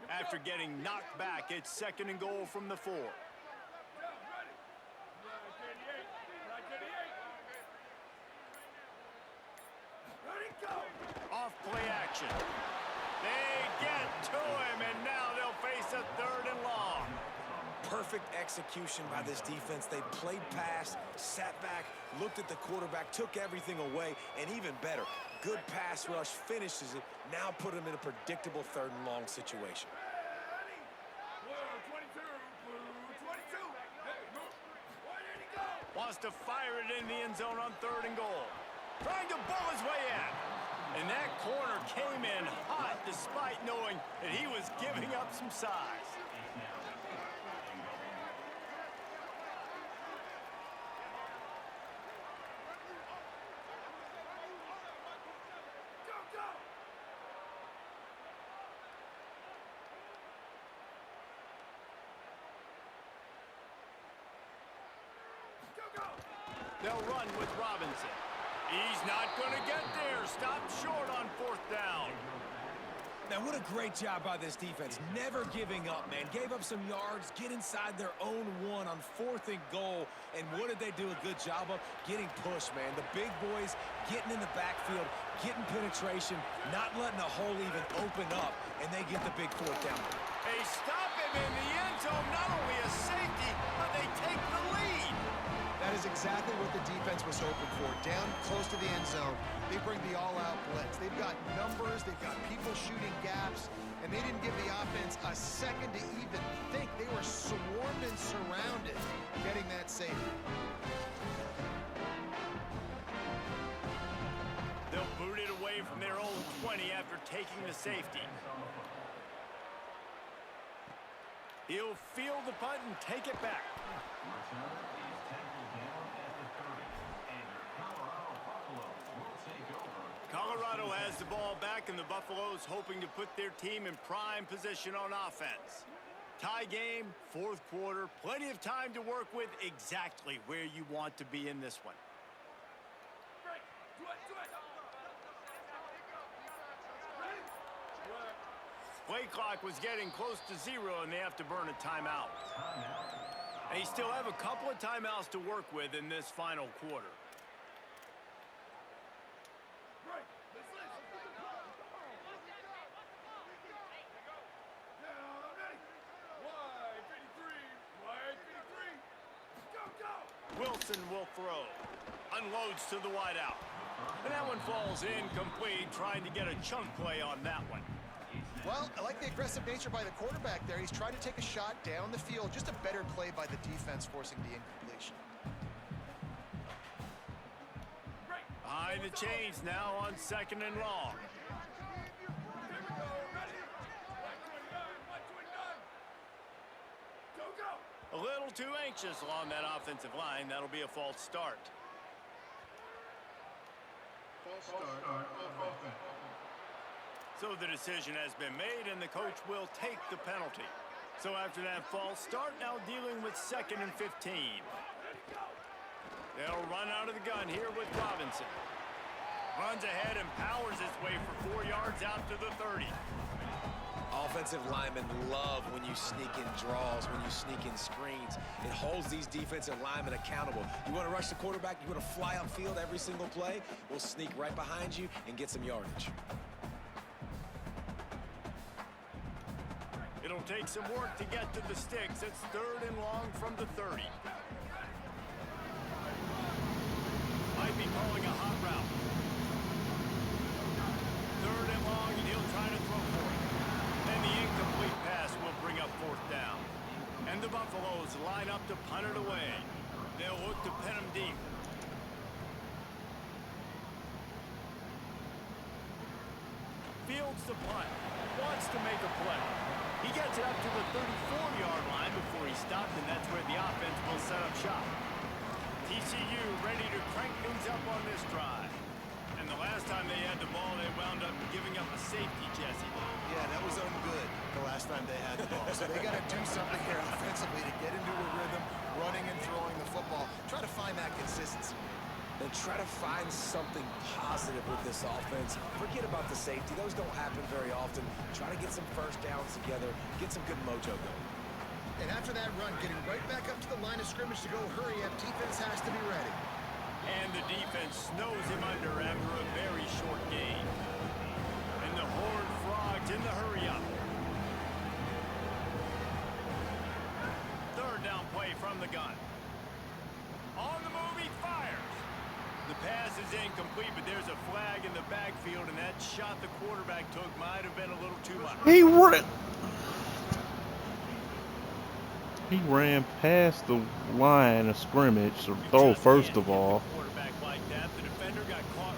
After getting knocked back, it's 2nd and goal from the 4. Ready, go! Off play action. They get to him, and now they'll face a 3rd and long. Perfect execution by this defense. They played pass, sat back, looked at the quarterback, took everything away, and even better, good pass rush, finishes it, now put him in a predictable 3rd and long situation. Blue 22, blue 22. Hey, move. Why did he go? Wants to fire it in the end zone on 3rd and goal. Trying to bull his way in. And that corner came in hot despite knowing that he was giving up some size. Go, go! Go, go! They'll run with Robinson. He's not going to get there. Stopped short on 4th down. Now, what a great job by this defense. Never giving up, man. Gave up some yards, get inside their own 1 on 4th and goal. And what did they do a good job of? Getting pushed, man. The big boys getting in the backfield, getting penetration, not letting the hole even open up, and they get the big 4th down. They stop him in the end zone. Not only a safety, but they take the lead. That is exactly what the defense was hoping for. Down close to the end zone, they bring the all-out blitz. They've got numbers, they've got people shooting gaps, and they didn't give the offense a second to even think. They were swarmed and surrounded, getting that safety. They'll boot it away from their own 20 after taking the safety. He'll field the punt and take it back. Colorado has the ball back, and the Buffaloes hoping to put their team in prime position on offense. Tie game, 4th quarter, plenty of time to work with, exactly where you want to be in this one. Break. Do it, do it. Play clock was getting close to 0, and they have to burn a timeout. They still have a couple of timeouts to work with in this final quarter. Break. Listen. Down, ready. Wide 53. Go, go. Wilson will throw. Unloads to the wideout. And that one falls incomplete, trying to get a chunk play on that one. Well, I like the aggressive nature by the quarterback there. He's trying to take a shot down the field. Just a better play by the defense, forcing the incompletion. Behind the chains now on 2nd and long. Here we go. Ready. 129. Go, go. A little too anxious along that offensive line. That'll be a false start. False start on offense. So the decision has been made, and the coach will take the penalty. So after that false start, now dealing with 2nd and 15. They'll run out of the gun here with Robinson. Runs ahead and powers his way for 4 yards out to the 30. Offensive linemen love when you sneak in draws, when you sneak in screens. It holds these defensive linemen accountable. You want to rush the quarterback, you want to fly upfield every single play, we'll sneak right behind you and get some yardage. It'll take some work to get to the sticks. It's 3rd and long from the 30. Might be calling a hot route. 3rd and long, and he'll try to throw for it. And the incomplete pass will bring up 4th down. And the Buffaloes line up to punt it away. They'll look to pin him deep. Fields the punt. Wants to make a play. He gets it up to the 34-yard line before he stopped, and that's where the offense will set up shop. TCU ready to crank things up on this drive. And the last time they had the ball, they wound up giving up a safety, Jesse. Yeah, that was good the last time they had the ball. So they got to do something here offensively to get into a rhythm, running and throwing the football. Try to find that consistency. Then try to find something positive with this offense. Forget about the safety. Those don't happen very often. Try to get some first downs together. Get some good mojo going. And after that run, getting right back up to the line of scrimmage to go hurry up, defense has to be ready. And the defense snows him under after a very short gain. And the Horned Frogs in the hurry up. 3rd down play from the gun. On the move, he fires. The pass is incomplete, but there's a flag in the backfield, and that shot the quarterback took might have been a little too much. He ran past the line of scrimmage to throw first of all. Quarterback like that, the defender got caught.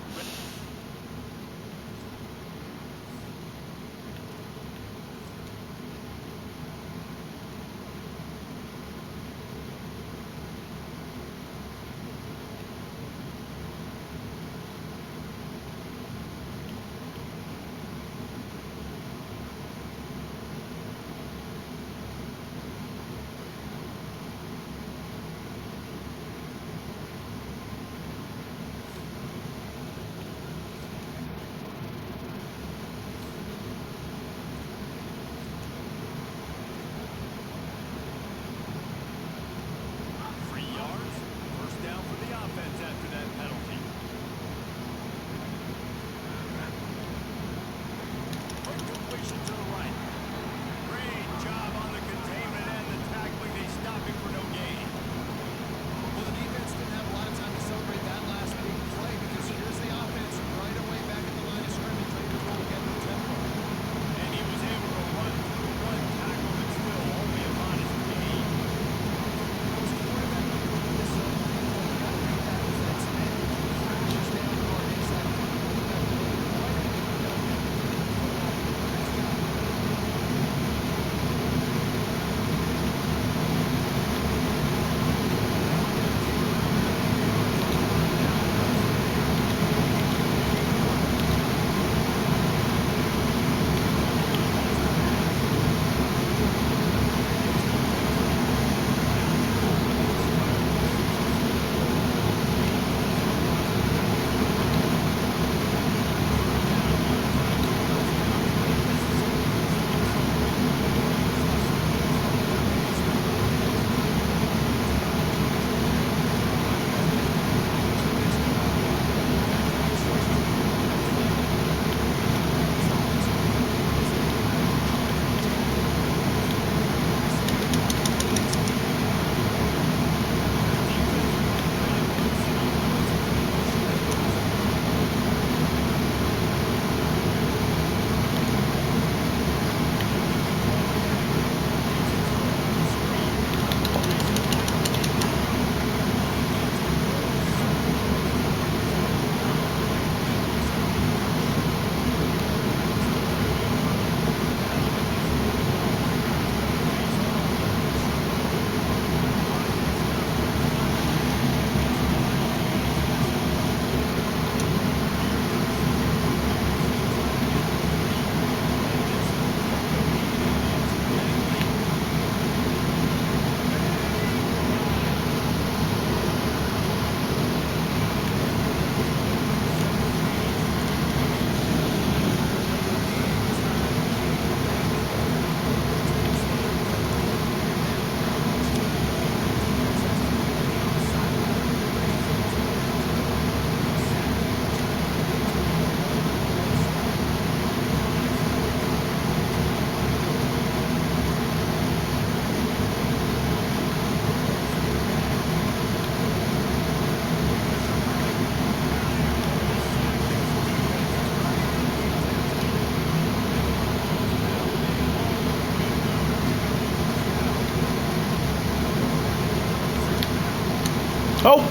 Oh!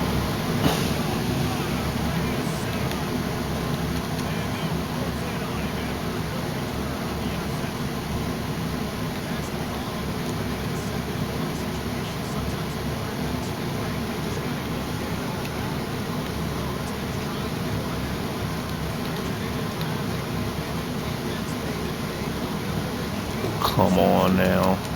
Come on now.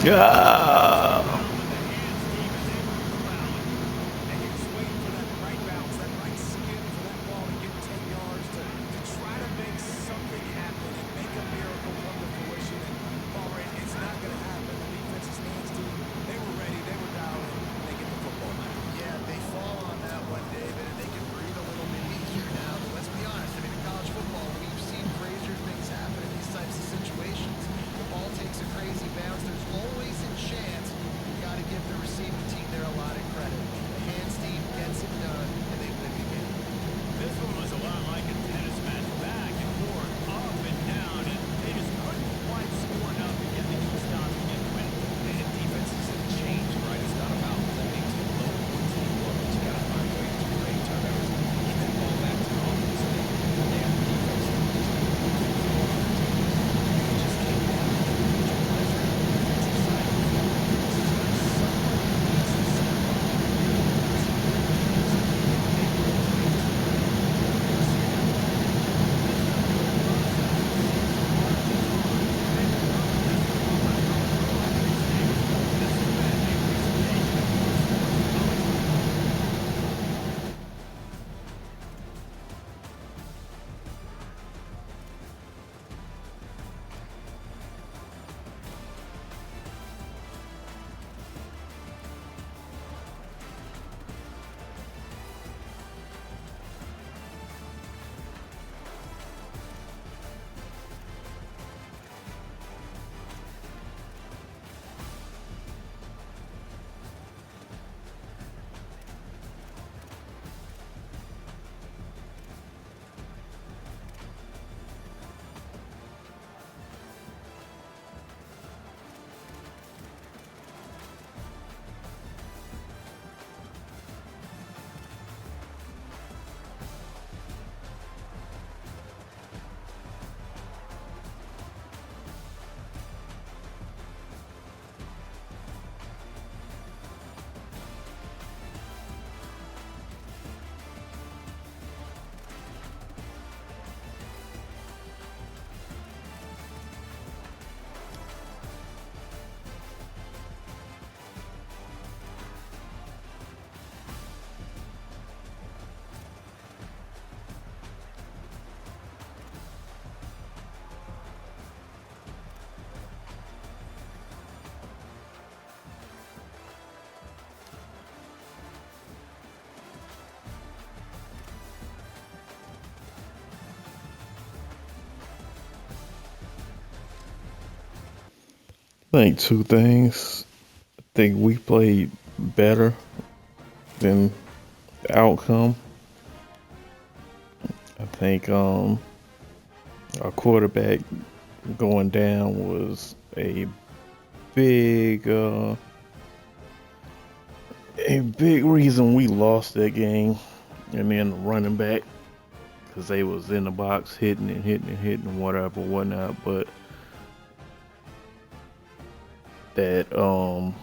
Yeah. Takes a crazy bounce. There's always a chance think two things. I think we played better than the outcome. I think our quarterback going down was big uh, a big reason we lost that game. And then the running back, because they was in the box hitting and hitting and hitting and whatnot. But that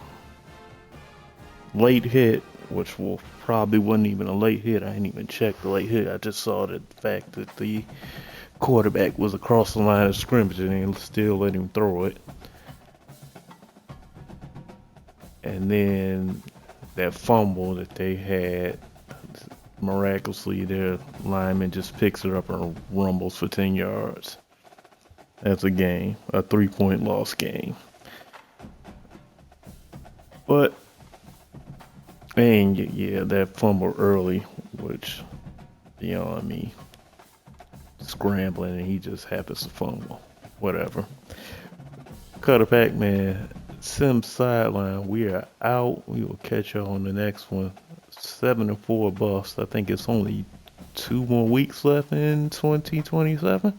late hit, which probably wasn't even a late hit. I didn't even check the late hit. I just saw the fact that the quarterback was across the line of scrimmage and they still let him throw it. And then that fumble that they had, miraculously their lineman just picks it up and rumbles for 10 yards. That's a game, a 3-point loss game. But, and yeah, that fumble early, which, scrambling and he just happens to fumble. Whatever. Cutter Pack, man. Sim sideline. We are out. We will catch y'all on the next one. 7-4 bust. I think it's only 2 more weeks left in 2027,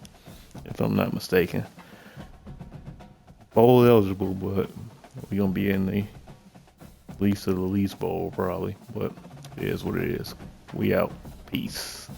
if I'm not mistaken. Bowl eligible, but we're gonna be in the least of the least bowl probably. But it is what it is. We out. Peace.